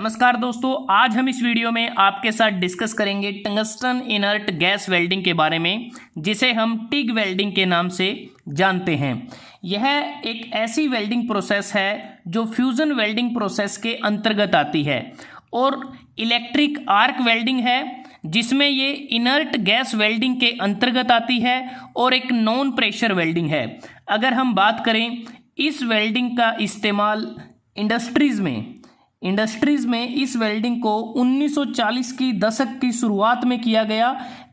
नमस्कार दोस्तों, आज हम इस वीडियो में आपके साथ डिस्कस करेंगे टंगस्टन इनर्ट गैस वेल्डिंग के बारे में, जिसे हम टिग वेल्डिंग के नाम से जानते हैं। यह एक ऐसी वेल्डिंग प्रोसेस है जो फ्यूजन वेल्डिंग प्रोसेस के अंतर्गत आती है और इलेक्ट्रिक आर्क वेल्डिंग है जिसमें ये इनर्ट गैस वेल्डिंग के अंतर्गत आती है और एक नॉन प्रेशर वेल्डिंग है। अगर हम बात करें इस वेल्डिंग का इस्तेमाल इंडस्ट्रीज़ में इस वेल्डिंग को 1940 की दशक की शुरुआत में किया गया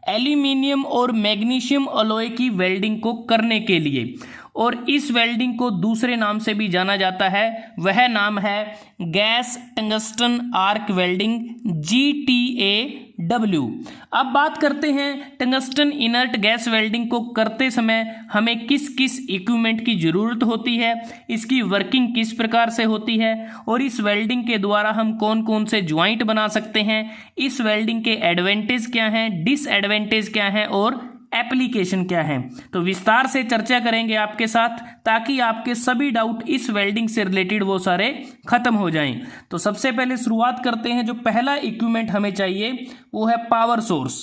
एल्यूमिनियम और मैग्नीशियम अलॉय की वेल्डिंग को करने के लिए, और इस वेल्डिंग को दूसरे नाम से भी जाना जाता है। वह नाम है gas tungsten arc welding GTAW। अब बात करते हैं टंगस्टन इनर्ट गैस वेल्डिंग को करते समय हमें किस किस इक्विपमेंट की ज़रूरत होती है, इसकी वर्किंग किस प्रकार से होती है और इस वेल्डिंग के द्वारा हम कौन कौन से ज्वाइंट बना सकते हैं, इस वेल्डिंग के एडवांटेज क्या हैं, डिसएडवांटेज क्या हैं और एप्लीकेशन क्या है। तो विस्तार से चर्चा करेंगे आपके साथ ताकि आपके सभी डाउट इस वेल्डिंग से रिलेटेड वो सारे खत्म हो जाएं। तो सबसे पहले शुरुआत करते हैं। जो पहला इक्विपमेंट हमें चाहिए वो है पावर सोर्स।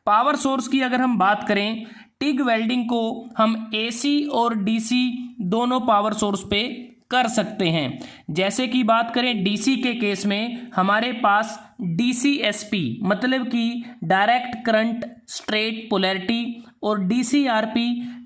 पावर सोर्स की अगर हम बात करें, टिग वेल्डिंग को हम AC और DC दोनों पावर सोर्स पे कर सकते हैं। जैसे कि बात करें DC के केस में हमारे पास DCSP मतलब कि डायरेक्ट करंट स्ट्रेट पोलैरिटी और DCRP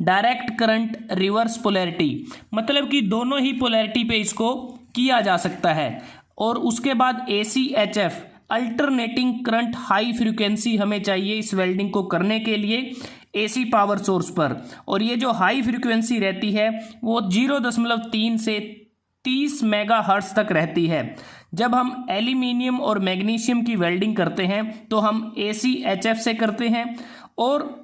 direct current reverse polarity, मतलब कि दोनों ही पोलैरिटी पे इसको किया जा सकता है। और उसके बाद ACHF alternating current high frequency हमें चाहिए इस वेल्डिंग को करने के लिए AC पावर सोर्स पर, और ये जो हाई फ्रीक्वेंसी रहती है वो 0.3 से 30 मेगाहर्ट्ज तक रहती है। जब हम एल्यूमिनियम और मैग्नीशियम की वेल्डिंग करते हैं तो हम ACHF से करते हैं, और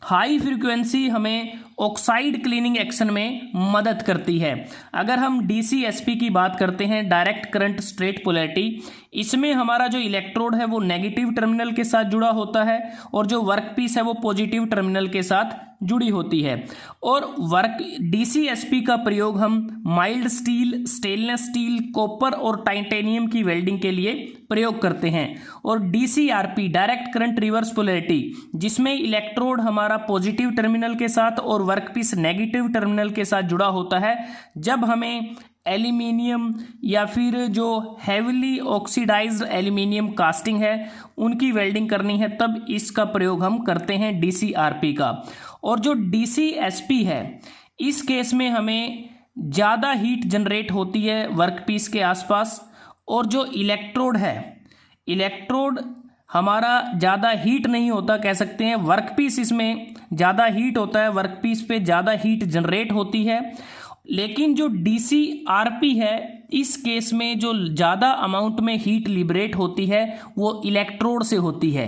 हाई फ्रीक्वेंसी हमें ऑक्साइड क्लीनिंग एक्शन में मदद करती है। अगर हम DCSP की बात करते हैं, डायरेक्ट करंट स्ट्रेट पोलैरिटी, इसमें हमारा जो इलेक्ट्रोड है वो नेगेटिव टर्मिनल के साथ जुड़ा होता है और जो वर्कपीस है वो पॉजिटिव टर्मिनल के साथ जुड़ी होती है। और DCSP का प्रयोग हम mild steel, stainless steel, copper और टाइटेनियम की वेल्डिंग के लिए प्रयोग करते हैं। और DCRP direct current reverse polarity, जिसमें इलेक्ट्रोड हमारा पॉजिटिव टर्मिनल के साथ और वर्कपीस नेगेटिव टर्मिनल के साथ जुड़ा होता है। जब हमें एल्यूमिनियम या फिर जो हैवीली ऑक्सीडाइज्ड एल्यूमिनियम कास्टिंग है उनकी वेल्डिंग करनी है तब इसका प्रयोग हम करते हैं DCRP का। और जो DCSP है इस केस में हमें ज़्यादा हीट जनरेट होती है वर्कपीस के आसपास, और जो इलेक्ट्रोड हमारा ज़्यादा हीट नहीं होता, कह सकते हैं वर्कपीस इसमें ज़्यादा हीट होता है, वर्कपीस पे ज़्यादा हीट जनरेट होती है। लेकिन जो DCRP है इस केस में जो ज़्यादा अमाउंट में हीट लिबरेट होती है वो इलेक्ट्रोड से होती है।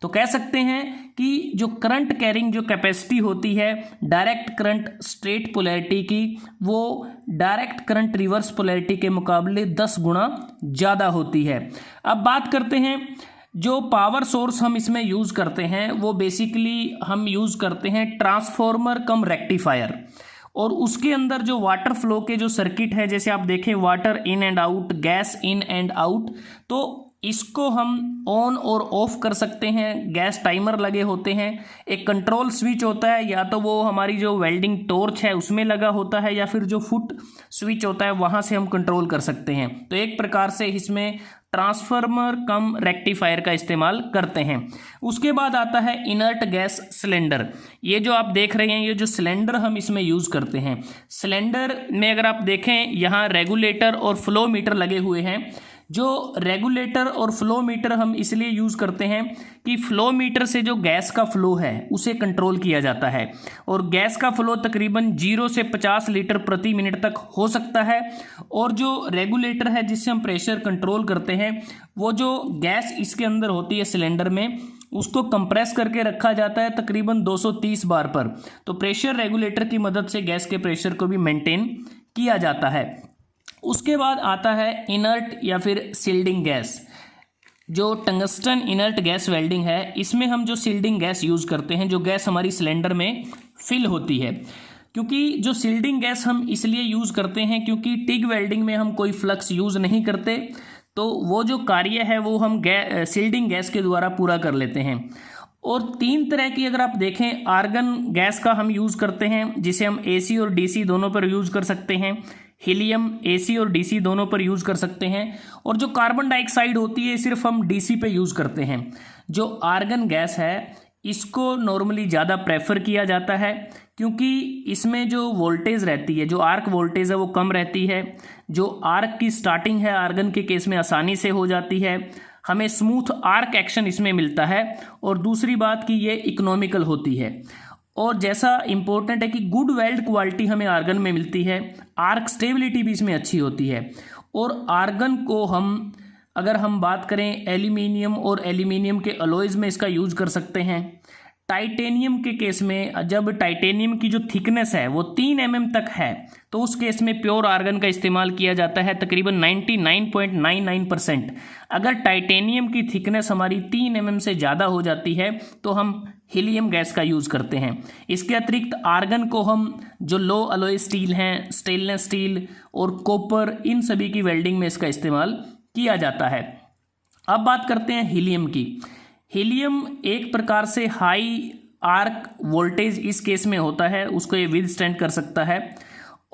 तो कह सकते हैं कि जो करंट कैरिंग जो कैपेसिटी होती है डायरेक्ट करंट स्ट्रेट पोलैरिटी की, वो डायरेक्ट करंट रिवर्स पोलैरिटी के मुकाबले 10 गुना ज़्यादा होती है। अब बात करते हैं जो पावर सोर्स हम इसमें यूज़ करते हैं वो बेसिकली हम यूज़ करते हैं ट्रांसफॉर्मर कम रेक्टिफायर, और उसके अंदर जो वाटर फ्लो के जो सर्किट है, जैसे आप देखें water in and out, gas in and out, तो इसको हम ऑन और ऑफ कर सकते हैं। गैस टाइमर लगे होते हैं, एक कंट्रोल स्विच होता है, या तो वो हमारी जो वेल्डिंग टॉर्च है उसमें लगा होता है या फिर जो फुट स्विच होता है वहाँ से हम कंट्रोल कर सकते हैं। तो एक प्रकार से इसमें ट्रांसफार्मर कम रेक्टिफायर का इस्तेमाल करते हैं। उसके बाद आता है इनर्ट गैस सिलेंडर। ये जो आप देख रहे हैं ये जो सिलेंडर हम इसमें यूज़ करते हैं, सिलेंडर में अगर आप देखें यहाँ रेगुलेटर और फ्लो मीटर लगे हुए हैं। जो रेगुलेटर और फ्लो मीटर हम इसलिए यूज़ करते हैं कि फ्लो मीटर से जो गैस का फ्लो है उसे कंट्रोल किया जाता है, और गैस का फ्लो तकरीबन 0 से 50 लीटर प्रति मिनट तक हो सकता है। और जो रेगुलेटर है जिससे हम प्रेशर कंट्रोल करते हैं, वो जो गैस इसके अंदर होती है सिलेंडर में उसको कंप्रेस करके रखा जाता है तकरीबन 230 बार पर। तो प्रेशर रेगुलेटर की मदद से गैस के प्रेशर को भी मेंटेन किया जाता है। उसके बाद आता है इनर्ट या फिर सील्डिंग गैस। जो टंगस्टन इनर्ट गैस वेल्डिंग है इसमें हम जो सील्डिंग गैस यूज़ करते हैं, जो गैस हमारी सिलेंडर में फिल होती है, क्योंकि जो सील्डिंग गैस हम इसलिए यूज़ करते हैं क्योंकि टिग वेल्डिंग में हम कोई फ्लक्स यूज़ नहीं करते, तो वो जो कार्य है वो हम शील्डिंग गैस के द्वारा पूरा कर लेते हैं। और 3 तरह की अगर आप देखें आर्गन गैस का हम यूज़ करते हैं, जिसे हम AC और DC दोनों पर यूज़ कर सकते हैं। हीलियम AC और DC दोनों पर यूज़ कर सकते हैं। और जो कार्बन डाइऑक्साइड होती है सिर्फ हम DC पे यूज़ करते हैं। जो आर्गन गैस है इसको नॉर्मली ज़्यादा प्रेफर किया जाता है, क्योंकि इसमें जो वोल्टेज रहती है, जो आर्क वोल्टेज है वो कम रहती है। जो आर्क की स्टार्टिंग है आर्गन के केस में आसानी से हो जाती है, हमें स्मूथ आर्क एक्शन इसमें मिलता है। और दूसरी बात कि ये इकोनॉमिकल होती है। और जैसा इंपॉर्टेंट है कि गुड वेल्ड क्वालिटी हमें आर्गन में मिलती है, आर्क स्टेबिलिटी भी इसमें अच्छी होती है। और आर्गन को अगर हम बात करें एल्यूमिनियम और एल्यूमिनियम के अलॉयज़ में इसका यूज कर सकते हैं। टाइटेनियम के केस में जब टाइटेनियम की जो थिकनेस है वो 3 mm तक है तो उस केस में प्योर आर्गन का इस्तेमाल किया जाता है तकरीबन 99.99%। अगर टाइटेनियम की थिकनेस हमारी 3 mm से ज़्यादा हो जाती है तो हम हीलियम गैस का यूज़ करते हैं। इसके अतिरिक्त आर्गन को हम जो लो अलॉय स्टील हैं, स्टेनलेस स्टील और कॉपर, इन सभी की वेल्डिंग में इसका इस्तेमाल किया जाता है। अब बात करते हैं हीलियम की। हीलियम एक प्रकार से हाई आर्क वोल्टेज इस केस में होता है, उसको ये विदस्टैंड कर सकता है।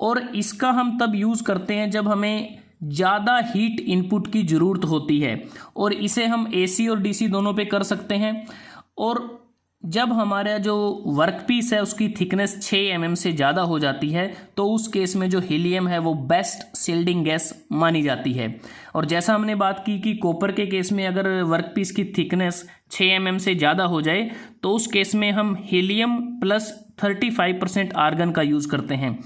और इसका हम तब यूज़ करते हैं जब हमें ज़्यादा हीट इनपुट की ज़रूरत होती है, और इसे हम AC और DC दोनों पे कर सकते हैं। और जब हमारा जो वर्कपीस है उसकी थिकनेस 6 mm से ज़्यादा हो जाती है तो उस केस में जो हीलियम है वो बेस्ट शील्डिंग गैस मानी जाती है। और जैसा हमने बात की कि कॉपर के केस में अगर वर्कपीस की थिकनेस 6 mm से ज़्यादा हो जाए तो उस केस में हम हीलियम प्लस 35% आर्गन का यूज़ करते हैं।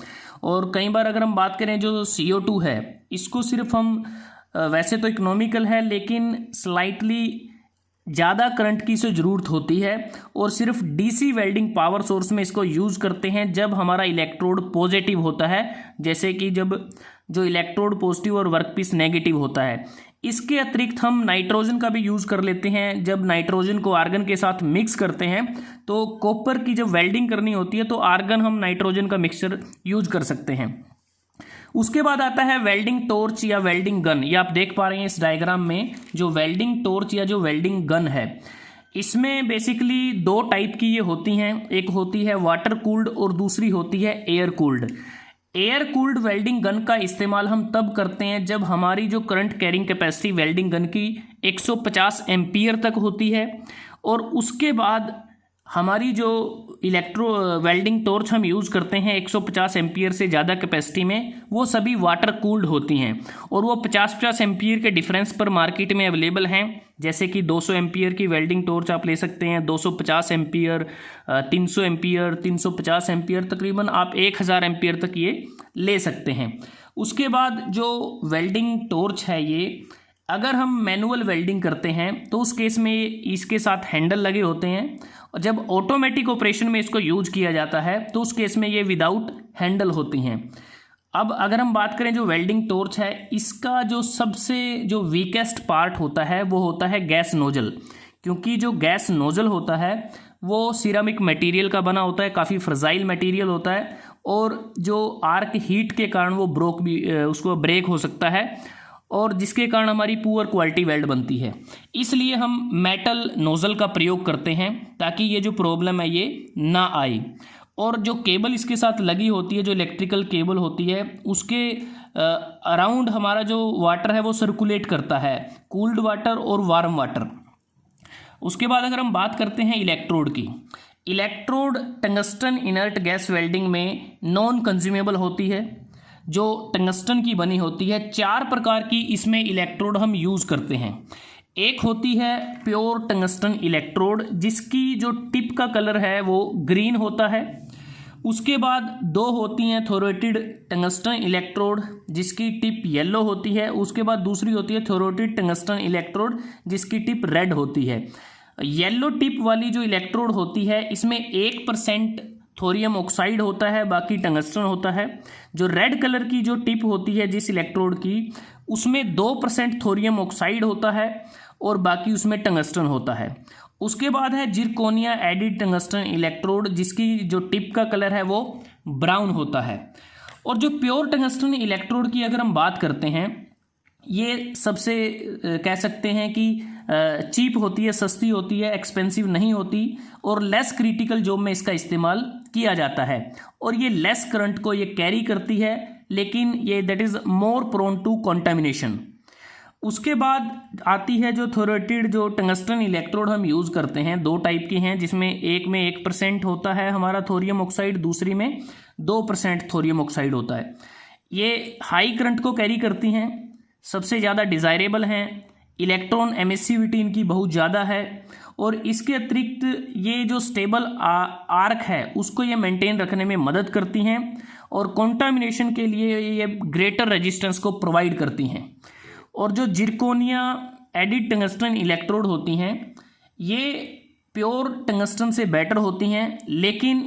और कई बार अगर हम बात करें जो CO2 है, इसको सिर्फ हम वैसे तो इकोनॉमिकल है लेकिन स्लाइटली ज़्यादा करंट की से ज़रूरत होती है, और सिर्फ DC वेल्डिंग पावर सोर्स में इसको यूज़ करते हैं जब हमारा इलेक्ट्रोड पॉजिटिव होता है, जैसे कि जब जो इलेक्ट्रोड पॉजिटिव और वर्कपीस नेगेटिव होता है। इसके अतिरिक्त हम नाइट्रोजन का भी यूज़ कर लेते हैं। जब नाइट्रोजन को आर्गन के साथ मिक्स करते हैं तो कॉपर की जब वेल्डिंग करनी होती है तो आर्गन हम नाइट्रोजन का मिक्सचर यूज कर सकते हैं। उसके बाद आता है वेल्डिंग टॉर्च या वेल्डिंग गन। ये आप देख पा रहे हैं इस डायग्राम में, जो वेल्डिंग टॉर्च या जो वेल्डिंग गन है, इसमें बेसिकली 2 टाइप की ये होती हैं। एक होती है वाटर कूल्ड और दूसरी होती है air cooled. Air cooled welding gun का इस्तेमाल हम तब करते हैं जब हमारी जो current carrying capacity welding gun की 150 एम्पियर तक होती है, और उसके बाद हमारी जो वेल्डिंग टॉर्च हम यूज़ करते हैं 150 एम्पियर से ज़्यादा कैपेसिटी में, वो सभी वाटर कूल्ड होती हैं। और वो 50-50 एम्पियर के डिफरेंस पर मार्केट में अवेलेबल हैं, जैसे कि 200 एम्पियर की वेल्डिंग टॉर्च आप ले सकते हैं, 250 एम्पियर, 300 एम्पियर, 350 एम्पियर, तकरीबन आप 1000 एम्पियर तक ये ले सकते हैं। उसके बाद जो वेल्डिंग टॉर्च है ये अगर हम मैनुअल वेल्डिंग करते हैं तो उस केस में इसके साथ हैंडल लगे होते हैं, और जब ऑटोमेटिक ऑपरेशन में इसको यूज किया जाता है तो उस केस में ये विदाउट हैंडल होती हैं। अब अगर हम बात करें जो वेल्डिंग टॉर्च है, इसका जो सबसे जो वीकेस्ट पार्ट होता है वो होता है गैस नोजल, क्योंकि जो गैस नोजल होता है वो सिरामिक मटेरियल का बना होता है, काफ़ी फ्रजाइल मटेरियल होता है, और जो आर्क हीट के कारण वो उसको ब्रेक हो सकता है, और जिसके कारण हमारी पुअर क्वालिटी वेल्ड बनती है। इसलिए हम मेटल नोज़ल का प्रयोग करते हैं ताकि ये जो प्रॉब्लम है ये ना आए। और जो केबल इसके साथ लगी होती है, जो इलेक्ट्रिकल केबल होती है, उसके अराउंड हमारा जो वाटर है वो सर्कुलेट करता है, कूल्ड वाटर और वार्म वाटर। उसके बाद अगर हम बात करते हैं इलेक्ट्रोड की, electrode tungsten inert gas welding में नॉन कंज्यूमेबल होती है, जो टंगस्टन की बनी होती है। 4 प्रकार की इसमें इलेक्ट्रोड हम यूज़ करते हैं। एक होती है प्योर टंगस्टन इलेक्ट्रोड, जिसकी जो टिप का कलर है वो ग्रीन होता है। उसके बाद 2 होती हैं थोरोटिड टंगस्टन इलेक्ट्रोड, जिसकी टिप येलो होती है। उसके बाद दूसरी होती है थोरोटिड टंगस्टन इलेक्ट्रोड, जिसकी टिप रेड होती है। येलो टिप वाली जो इलेक्ट्रोड होती है इसमें 1% थोरियम ऑक्साइड होता है, बाकी टंगस्टन होता है। जो रेड कलर की जो टिप होती है जिस इलेक्ट्रोड की, उसमें 2% थोरियम ऑक्साइड होता है और बाकी उसमें टंगस्टन होता है। उसके बाद है जिरकोनिया एडिड टंगस्टन इलेक्ट्रोड, जिसकी जो टिप का कलर है वो ब्राउन होता है। और जो प्योर टंगस्टन इलेक्ट्रोड की अगर हम बात करते हैं ये सबसे कह सकते हैं कि चीप होती है, सस्ती होती है, एक्सपेंसिव नहीं होती और लेस क्रिटिकल जॉब में इसका इस्तेमाल किया जाता है और ये लेस करंट को ये कैरी करती है, लेकिन ये that is more prone to contamination. उसके बाद आती है जो थोरेटेड जो टंगस्टन इलेक्ट्रोड हम यूज़ करते हैं, 2 टाइप की हैं, जिसमें एक में 1% होता है हमारा थोरियम ऑक्साइड, दूसरी में 2% थोरियम ऑक्साइड होता है। ये हाई करंट को कैरी करती हैं, सबसे ज़्यादा डिज़ायरेबल हैं, इलेक्ट्रॉन एमिसिविटी इनकी बहुत ज़्यादा है और इसके अतिरिक्त ये जो स्टेबल आर्क है उसको ये मेंटेन रखने में मदद करती हैं और कॉन्टामिनेशन के लिए ये ग्रेटर रेजिस्टेंस को प्रोवाइड करती हैं। और जो जिरकोनिया एडिड टंगस्टन इलेक्ट्रोड होती हैं ये प्योर टंगस्टन से बेटर होती हैं, लेकिन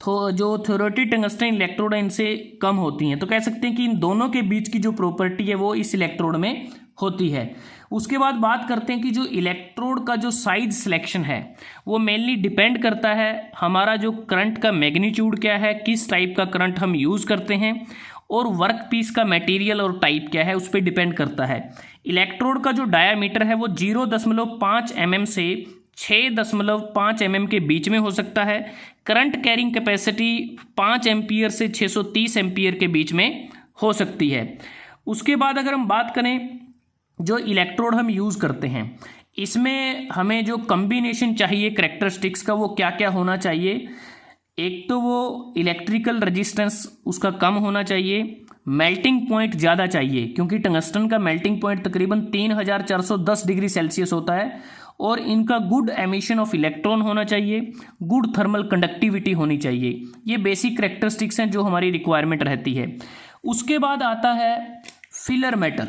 जो थोरेटेड टंगस्टन इलेक्ट्रोड है इनसे कम होती हैं। तो कह सकते हैं कि इन दोनों के बीच की जो प्रॉपर्टी है वो इस इलेक्ट्रोड में होती है। उसके बाद बात करते हैं कि जो इलेक्ट्रोड का जो साइज सिलेक्शन है वो मेनली डिपेंड करता है हमारा जो करंट का मैग्नीट्यूड क्या है, किस टाइप का करंट हम यूज़ करते हैं और वर्क पीस का मटेरियल और टाइप क्या है उस पर डिपेंड करता है। इलेक्ट्रोड का जो डायामीटर है वो 0.5 mm से 6.5 mm के बीच में हो सकता है। करंट कैरिंग कैपेसिटी 5 एम्पियर से 630 एम्पियर के बीच में हो सकती है। उसके बाद अगर हम बात करें जो इलेक्ट्रोड हम यूज़ करते हैं इसमें हमें जो कम्बिनेशन चाहिए करैक्टरिस्टिक्स का वो क्या क्या होना चाहिए। एक तो वो इलेक्ट्रिकल रेजिस्टेंस उसका कम होना चाहिए, मेल्टिंग पॉइंट ज़्यादा चाहिए क्योंकि टंगस्टन का मेल्टिंग पॉइंट तकरीबन 3410 डिग्री सेल्सियस होता है और इनका गुड एमिशन ऑफ इलेक्ट्रॉन होना चाहिए, गुड थर्मल कंडक्टिविटी होनी चाहिए। ये बेसिक करैक्टरिस्टिक्स हैं जो हमारी रिक्वायरमेंट रहती है। उसके बाद आता है फिलर मेटल।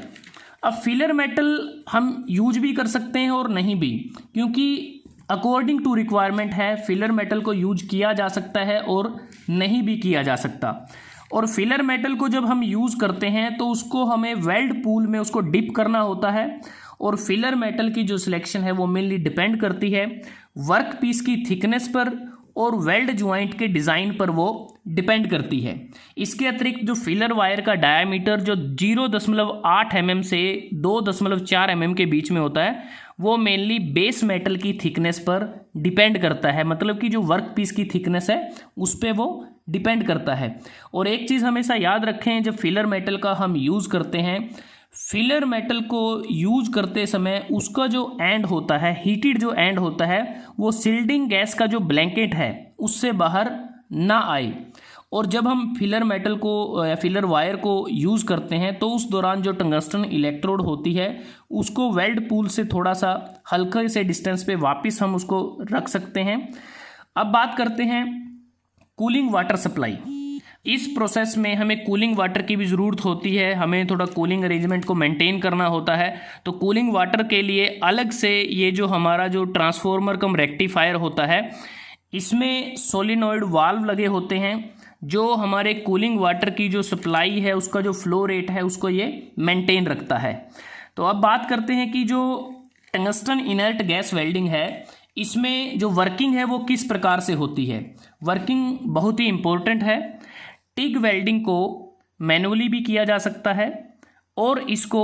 अब फिलर मेटल हम यूज भी कर सकते हैं और नहीं भी, क्योंकि अकॉर्डिंग टू रिक्वायरमेंट है फिलर मेटल को यूज किया जा सकता है और नहीं भी किया जा सकता। और फिलर मेटल को जब हम यूज़ करते हैं तो उसको हमें वेल्ड पूल में उसको डिप करना होता है और फिलर मेटल की जो सिलेक्शन है वो मेनली डिपेंड करती है वर्क पीस की थिकनेस पर और वेल्ड ज्वाइंट के डिज़ाइन पर वो डिपेंड करती है। इसके अतिरिक्त जो फिलर वायर का डायामीटर जो 0.8 mm से 2.4 mm के बीच में होता है वो मेनली बेस मेटल की थिकनेस पर डिपेंड करता है, मतलब कि जो वर्क पीस की थिकनेस है उस पर वो डिपेंड करता है। और एक चीज़ हमेशा याद रखें, जब फिलर मेटल का हम यूज़ करते हैं, फिलर मेटल को यूज करते समय उसका जो एंड होता है, हीटेड जो एंड होता है, वो सील्डिंग गैस का जो ब्लैंकेट है उससे बाहर ना आए। और जब हम फिलर मेटल को या फिलर वायर को यूज़ करते हैं तो उस दौरान जो टंगस्टन इलेक्ट्रोड होती है उसको वेल्ड पूल से थोड़ा सा हल्के से डिस्टेंस पे वापस हम उसको रख सकते हैं। अब बात करते हैं कूलिंग वाटर सप्लाई। इस प्रोसेस में हमें कूलिंग वाटर की भी ज़रूरत होती है, हमें थोड़ा कूलिंग अरेंजमेंट को मेंटेन करना होता है। तो कूलिंग वाटर के लिए अलग से ये जो हमारा जो ट्रांसफॉर्मर कम रेक्टिफायर होता है इसमें सोलिनॉइड वाल्व लगे होते हैं जो हमारे कूलिंग वाटर की जो सप्लाई है उसका जो फ्लो रेट है उसको ये मेंटेन रखता है। तो अब बात करते हैं कि जो टंगस्टन इनर्ट गैस वेल्डिंग है इसमें जो वर्किंग है वो किस प्रकार से होती है। वर्किंग बहुत ही इम्पोर्टेंट है। टिग वेल्डिंग को मैनुअली भी किया जा सकता है और इसको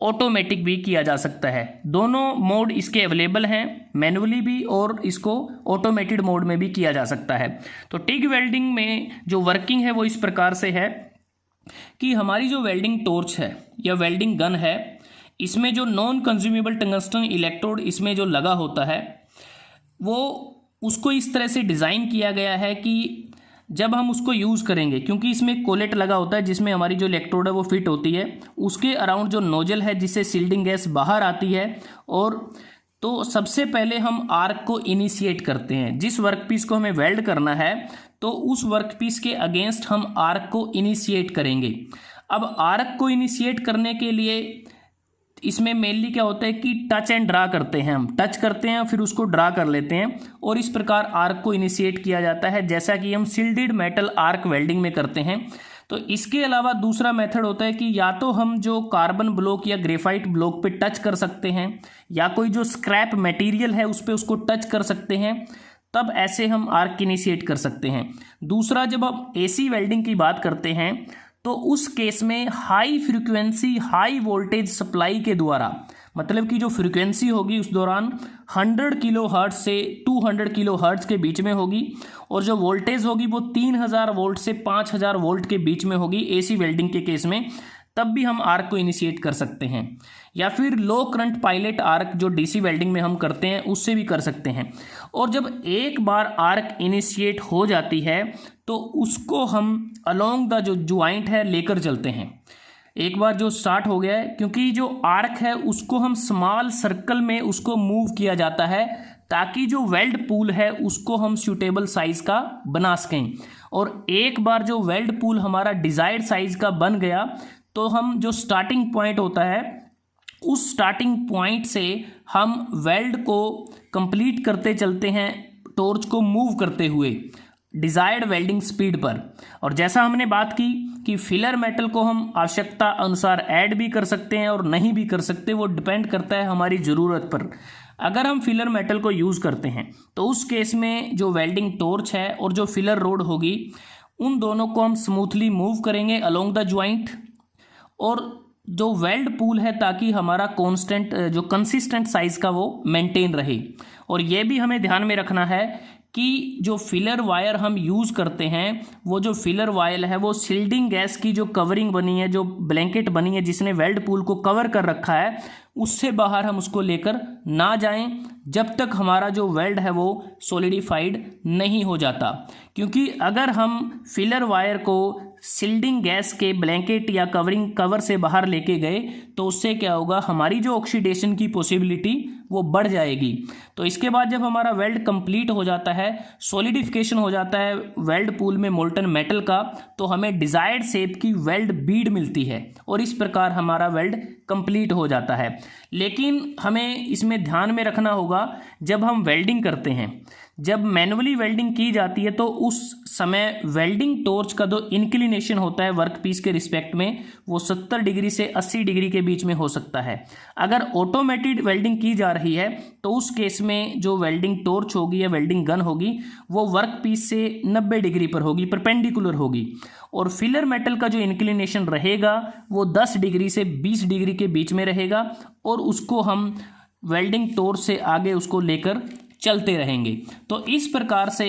ऑटोमेटिक भी किया जा सकता है। दोनों मोड इसके अवेलेबल हैं, मैनुअली भी और इसको ऑटोमेटेड मोड में भी किया जा सकता है। तो टिग वेल्डिंग में जो वर्किंग है वो इस प्रकार से है कि हमारी जो वेल्डिंग टॉर्च है या वेल्डिंग गन है इसमें जो नॉन कंज्यूमेबल टंगस्टन इलेक्ट्रोड इसमें जो लगा होता है वो उसको इस तरह से डिज़ाइन किया गया है कि जब हम उसको यूज़ करेंगे, क्योंकि इसमें कोलेट लगा होता है जिसमें हमारी जो इलेक्ट्रोड है वो फिट होती है, उसके अराउंड जो नोजल है जिससे सील्डिंग गैस बाहर आती है। और तो सबसे पहले हम आर्क को इनिशिएट करते हैं। जिस वर्कपीस को हमें वेल्ड करना है तो उस वर्कपीस के अगेंस्ट हम आर्क को इनिशिएट करेंगे। अब आर्क को इनिशिएट करने के लिए इसमें मेनली क्या होता है कि टच एंड ड्रा करते हैं, हम टच करते हैं फिर उसको ड्रा कर लेते हैं और इस प्रकार आर्क को इनिशिएट किया जाता है, जैसा कि हम सील्डेड मेटल आर्क वेल्डिंग में करते हैं। तो इसके अलावा दूसरा मेथड होता है कि या तो हम जो कार्बन ब्लॉक या ग्रेफाइट ब्लॉक पे टच कर सकते हैं या कोई जो स्क्रैप मटेरियल है उस पर उसको टच कर सकते हैं, तब ऐसे हम आर्क इनिशिएट कर सकते हैं। दूसरा, जब हम एसी वेल्डिंग की बात करते हैं तो उस केस में high frequency high voltage supply के द्वारा, मतलब कि जो फ्रीक्वेंसी होगी उस दौरान 100 किलो हर्ट्ज से 200 किलो हर्ट्ज के बीच में होगी, और जो वोल्टेज होगी वो 3000 वोल्ट से 5000 वोल्ट के बीच में होगी एसी वेल्डिंग के केस में, तब भी हम आर्क को इनिशिएट कर सकते हैं। या फिर लो करंट पायलट आर्क जो डीसी वेल्डिंग में हम करते हैं उससे भी कर सकते हैं। और जब एक बार आर्क इनिशिएट हो जाती है तो उसको हम अलोंग द जो ज्वाइंट है लेकर चलते हैं। एक बार जो स्टार्ट हो गया है, क्योंकि जो आर्क है उसको हम स्मॉल सर्कल में उसको मूव किया जाता है ताकि जो वेल्ड पूल है उसको हम सूटेबल साइज का बना सकें। और एक बार जो वेल्ड पूल हमारा डिजायर्ड साइज का बन गया तो हम जो स्टार्टिंग पॉइंट होता है उस स्टार्टिंग पॉइंट से हम वेल्ड को कंप्लीट करते चलते हैं, टॉर्च को मूव करते हुए डिजायर्ड वेल्डिंग स्पीड पर। और जैसा हमने बात की कि फिलर मेटल को हम आवश्यकता अनुसार ऐड भी कर सकते हैं और नहीं भी कर सकते, वो डिपेंड करता है हमारी ज़रूरत पर। अगर हम फिलर मेटल को यूज़ करते हैं तो उस केस में जो वेल्डिंग टॉर्च है और जो फिलर रोड होगी उन दोनों को हम स्मूथली मूव करेंगे अलोंग द ज्वाइंट, और जो वेल्ड पूल है ताकि हमारा कांस्टेंट जो कंसिस्टेंट साइज का वो मेंटेन रहे। और ये भी हमें ध्यान में रखना है कि जो फिलर वायर हम यूज़ करते हैं वो जो फिलर वायर है वो सील्डिंग गैस की जो कवरिंग बनी है, जो ब्लैंकेट बनी है जिसने वेल्ड पूल को कवर कर रखा है, उससे बाहर हम उसको लेकर ना जाएं जब तक हमारा जो वेल्ड है वो सॉलिडिफाइड नहीं हो जाता। क्योंकि अगर हम फिलर वायर को सील्डिंग गैस के ब्लैंकेट या कवर से बाहर लेके गए तो उससे क्या होगा, हमारी जो ऑक्सीडेशन की पॉसिबिलिटी वो बढ़ जाएगी। तो इसके बाद जब हमारा वेल्ड कंप्लीट हो जाता है, सॉलिडिफिकेशन हो जाता है वेल्ड पूल में मोल्टन मेटल का, तो हमें डिजायर्ड शेप की वेल्ड बीड मिलती है और इस प्रकार हमारा वेल्ड कंप्लीट हो जाता है। लेकिन हमें इसमें ध्यान में रखना होगा जब हम वेल्डिंग करते हैं, जब मैनुअली वेल्डिंग की जाती है तो उस समय वेल्डिंग टॉर्च का जो इंक्लिनेशन होता है वर्क पीस के रिस्पेक्ट में वो 70 डिग्री से 80 डिग्री के बीच में हो सकता है। अगर ऑटोमेटेड वेल्डिंग की जा रही है तो उस केस में जो वेल्डिंग टॉर्च होगी या वेल्डिंग गन होगी वो वर्क पीस से 90 डिग्री पर होगी, परपेंडिकुलर होगी। और फिलर मेटल का जो इंक्लिनेशन रहेगा वो 10 डिग्री से 20 डिग्री के बीच में रहेगा और उसको हम वेल्डिंग टॉर्च से आगे उसको लेकर चलते रहेंगे। तो इस प्रकार से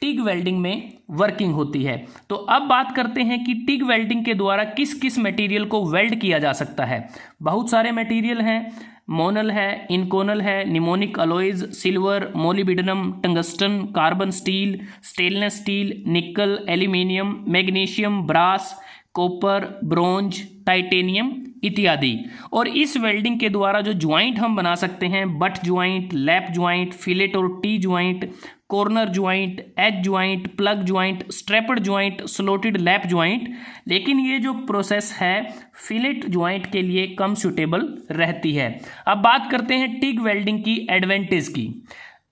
टिग वेल्डिंग में वर्किंग होती है। तो अब बात करते हैं कि टिग वेल्डिंग के द्वारा किस किस मटेरियल को वेल्ड किया जा सकता है। बहुत सारे मटेरियल हैं, मोनल है, इनकोनल है, Nimonic alloys, silver, molybdenum, tungsten, carbon steel, stainless steel, nickel, aluminium, magnesium, brass, copper, bronze, titanium इत्यादि। और इस वेल्डिंग के द्वारा जो ज्वाइंट हम बना सकते हैं, butt joint, lap joint, fillet और T joint, corner joint, edge joint, plug joint, strapped joint, slotted lap joint. लेकिन ये जो प्रोसेस है फिलेट ज्वाइंट के लिए कम सूटेबल रहती है। अब बात करते हैं टिग वेल्डिंग की एडवांटेज की।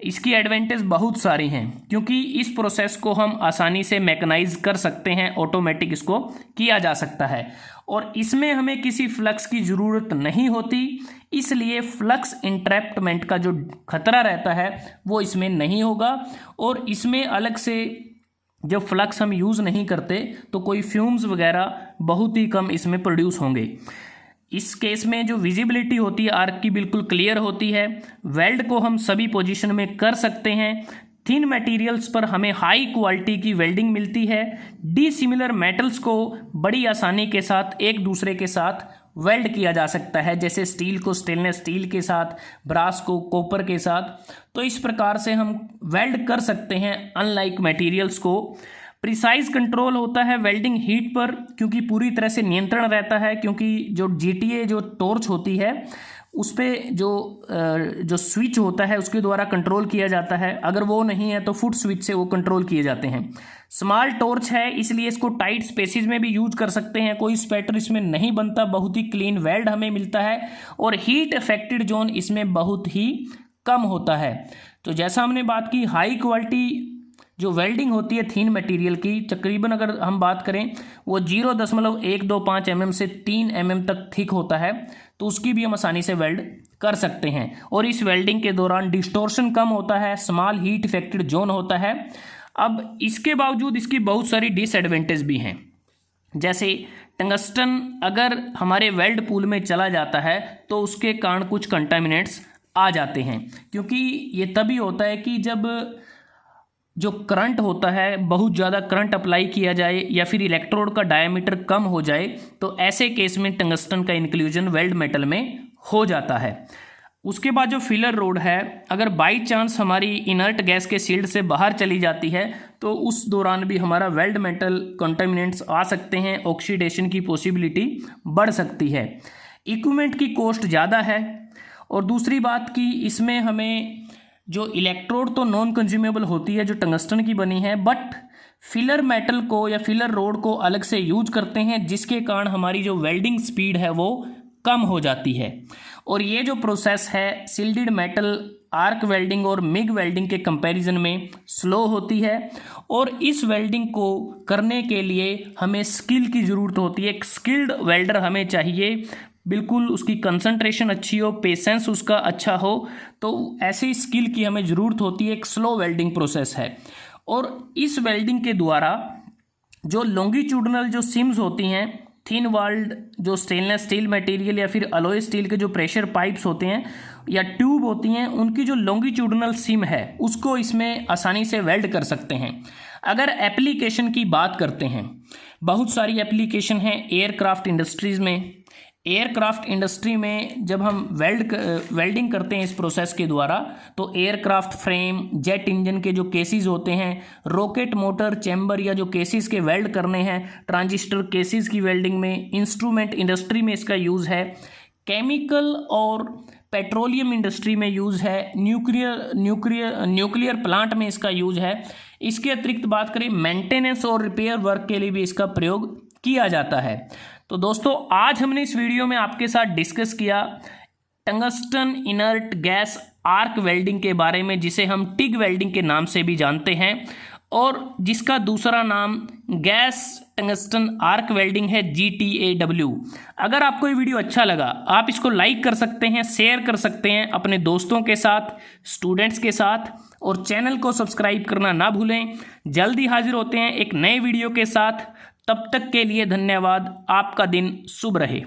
इसकी एडवांटेज बहुत सारी हैं क्योंकि इस प्रोसेस को हम आसानी से मैकेनाइज कर सकते हैं, ऑटोमेटिक इसको किया जा सकता है और इसमें हमें किसी फ्लक्स की ज़रूरत नहीं होती, इसलिए फ्लक्स इंट्रैप्टमेंट का जो खतरा रहता है वो इसमें नहीं होगा। और इसमें अलग से जब फ्लक्स हम यूज़ नहीं करते तो कोई फ्यूम्स वगैरह बहुत ही कम इसमें प्रोड्यूस होंगे। इस केस में जो विजिबिलिटी होती है आर्क की बिल्कुल क्लियर होती है। वेल्ड को हम सभी पोजीशन में कर सकते हैं। थिन मटेरियल्स पर हमें हाई क्वालिटी की वेल्डिंग मिलती है। डिसिमिलर मेटल्स को बड़ी आसानी के साथ एक दूसरे के साथ वेल्ड किया जा सकता है, जैसे स्टील को स्टेनलेस स्टील के साथ, ब्रास को कॉपर के साथ। तो इस प्रकार से हम वेल्ड कर सकते हैं अनलाइक मटेरियल्स को। प्रिसाइज कंट्रोल होता है वेल्डिंग हीट पर क्योंकि पूरी तरह से नियंत्रण रहता है, क्योंकि जो GTA जो टॉर्च होती है उस पर जो स्विच होता है उसके द्वारा कंट्रोल किया जाता है। अगर वो नहीं है तो फुट स्विच से वो कंट्रोल किए जाते हैं। स्मॉल टॉर्च है इसलिए इसको टाइट स्पेसिस में भी यूज कर सकते हैं, कोई स्पैटर इसमें नहीं बनता, बहुत ही क्लीन वेल्ड हमें मिलता है और हीट अफेक्टेड जोन इसमें बहुत ही कम होता है। तो जैसा हमने बात की हाई क्वालिटी जो वेल्डिंग होती है थिन मटेरियल की, तकरीबन अगर हम बात करें वो 0.125 mm से 3 mm तक थिक होता है, तो उसकी भी हम आसानी से वेल्ड कर सकते हैं। और इस वेल्डिंग के दौरान डिस्टॉर्शन कम होता है, स्मॉल हीट इफेक्टेड जोन होता है। अब इसके बावजूद इसकी बहुत सारी डिसएडवांटेज भी हैं, जैसे टंगस्टन अगर हमारे वेल्ड पूल में चला जाता है तो उसके कारण कुछ कंटामिनेंट्स आ जाते हैं, क्योंकि ये तभी होता है कि जब जो करंट होता है बहुत ज़्यादा करंट अप्लाई किया जाए या फिर इलेक्ट्रोड का डायमीटर कम हो जाए, तो ऐसे केस में टंगस्टन का इंक्लूजन वेल्ड मेटल में हो जाता है। उसके बाद जो फिलर रोड है, अगर बाई चांस हमारी इनर्ट गैस के शील्ड से बाहर चली जाती है तो उस दौरान भी हमारा वेल्ड मेटल कंटामिनेंट्स आ सकते हैं, ऑक्सीडेशन की पॉसिबिलिटी बढ़ सकती है। इक्विपमेंट की कॉस्ट ज़्यादा है, और दूसरी बात कि इसमें हमें जो इलेक्ट्रोड तो नॉन कंज्यूमेबल होती है जो टंगस्टन की बनी है, बट फिलर मेटल को या फिलर रोड को अलग से यूज करते हैं, जिसके कारण हमारी जो वेल्डिंग स्पीड है वो कम हो जाती है। और ये जो प्रोसेस है शिल्डेड मेटल आर्क वेल्डिंग और मिग वेल्डिंग के कंपैरिजन में स्लो होती है, और इस वेल्डिंग को करने के लिए हमें स्किल की ज़रूरत होती है। एक स्किल्ड वेल्डर हमें चाहिए, बिल्कुल उसकी कंसंट्रेशन अच्छी हो, पेशेंस उसका अच्छा हो, तो ऐसे स्किल की हमें ज़रूरत होती है। एक स्लो वेल्डिंग प्रोसेस है, और इस वेल्डिंग के द्वारा जो लॉन्गिट्यूडनल जो सिम्स होती हैं, थिन वाल्ड जो स्टेनलेस स्टील मटेरियल या फिर अलॉय स्टील के जो प्रेशर पाइप्स होते हैं या ट्यूब होती हैं, उनकी जो लॉन्गिट्यूडनल सिम है उसको इसमें आसानी से वेल्ड कर सकते हैं। अगर एप्लीकेशन की बात करते हैं, बहुत सारी एप्लीकेशन हैं एयरक्राफ्ट इंडस्ट्रीज़ में। एयरक्राफ्ट इंडस्ट्री में जब हम वेल्डिंग करते हैं इस प्रोसेस के द्वारा, तो एयरक्राफ्ट फ्रेम, जेट इंजन के जो केसेस होते हैं, रॉकेट मोटर चैम्बर या जो केसेस के वेल्ड करने हैं, ट्रांजिस्टर केसेस की वेल्डिंग में, इंस्ट्रूमेंट इंडस्ट्री में इसका यूज़ है, केमिकल और पेट्रोलियम इंडस्ट्री में यूज़ है, न्यूक्लियर प्लांट में इसका यूज़ है। इसके अतिरिक्त बात करें मेंटेनेंस और रिपेयर वर्क के लिए भी इसका प्रयोग किया जाता है। तो दोस्तों, आज हमने इस वीडियो में आपके साथ डिस्कस किया tungsten inert gas arc welding के बारे में, जिसे हम टिग वेल्डिंग के नाम से भी जानते हैं, और जिसका दूसरा नाम गैस टंगस्टन आर्क वेल्डिंग है, GTAW। अगर आपको ये वीडियो अच्छा लगा, आप इसको लाइक कर सकते हैं, शेयर कर सकते हैं अपने दोस्तों के साथ, स्टूडेंट्स के साथ, और चैनल को सब्सक्राइब करना ना भूलें। जल्दी हाजिर होते हैं एक नए वीडियो के साथ, तब तक के लिए धन्यवाद। आपका दिन शुभ रहे।